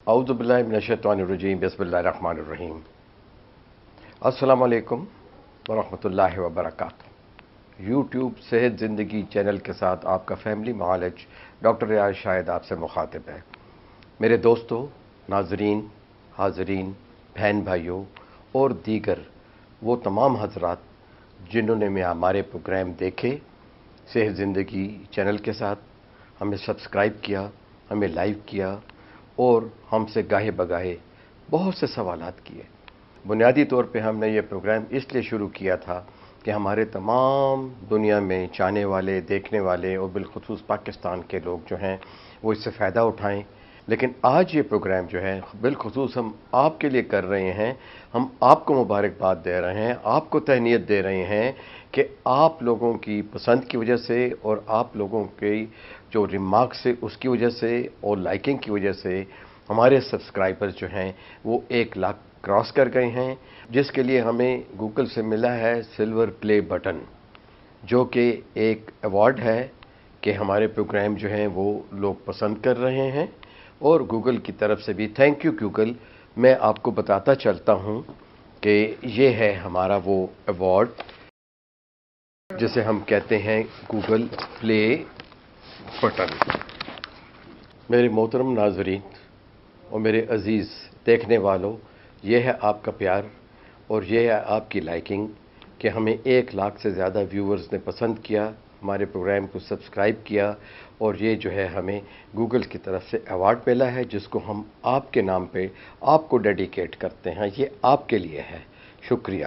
اعوذ باللہ من الشیطان الرجیم بسم اللہ الرحمن الرحیم۔ السلام علیکم ورحمۃ اللہ وبرکاتہ۔ یوٹیوب صحت زندگی چینل کے ساتھ آپ کا فیملی معالج ڈاکٹر ریاض شاہد آپ سے مخاطب ہے۔ میرے دوستو، ناظرین، حاضرین، بہن بھائیوں اور دیگر وہ تمام حضرات جنہوں نے ہمارے پروگرام دیکھے صحت زندگی چینل کے ساتھ، ہمیں سبسکرائب کیا، ہمیں لائیو کیا اور ہم سے گاہے بگاہے بہت سے سوالات کیے۔ بنیادی طور پہ ہم نے یہ پروگرام اس لیے شروع کیا تھا کہ ہمارے تمام دنیا میں چاہنے والے، دیکھنے والے اور بالخصوص پاکستان کے لوگ جو ہیں وہ اس سے فائدہ اٹھائیں۔ لیکن آج یہ پروگرام جو ہے بالخصوص ہم آپ کے لیے کر رہے ہیں، ہم آپ کو مبارکباد دے رہے ہیں، آپ کو تہنیت دے رہے ہیں کہ آپ لوگوں کی پسند کی وجہ سے اور آپ لوگوں کی جو ریمارکس ہے اس کی وجہ سے اور لائکنگ کی وجہ سے ہمارے سبسکرائبر جو ہیں وہ 1 لاکھ کراس کر گئے ہیں، جس کے لیے ہمیں گوگل سے ملا ہے سلور پلے بٹن، جو کہ ایک ایوارڈ ہے کہ ہمارے پروگرام جو ہیں وہ لوگ پسند کر رہے ہیں۔ اور گوگل کی طرف سے بھی تھینک یو گوگل۔ میں آپ کو بتاتا چلتا ہوں کہ یہ ہے ہمارا وہ ایوارڈ جسے ہم کہتے ہیں گوگل پلے بٹن۔ میرے محترم ناظرین اور میرے عزیز دیکھنے والوں، یہ ہے آپ کا پیار اور یہ ہے آپ کی لائکنگ کہ ہمیں 1 لاکھ سے زیادہ ویورز نے پسند کیا، ہمارے پروگرام کو سبسکرائب کیا، اور یہ جو ہے ہمیں گوگل کی طرف سے ایوارڈ ملا ہے جس کو ہم آپ کے نام پہ آپ کو ڈیڈیکیٹ کرتے ہیں۔ یہ آپ کے لیے ہے، شکریہ۔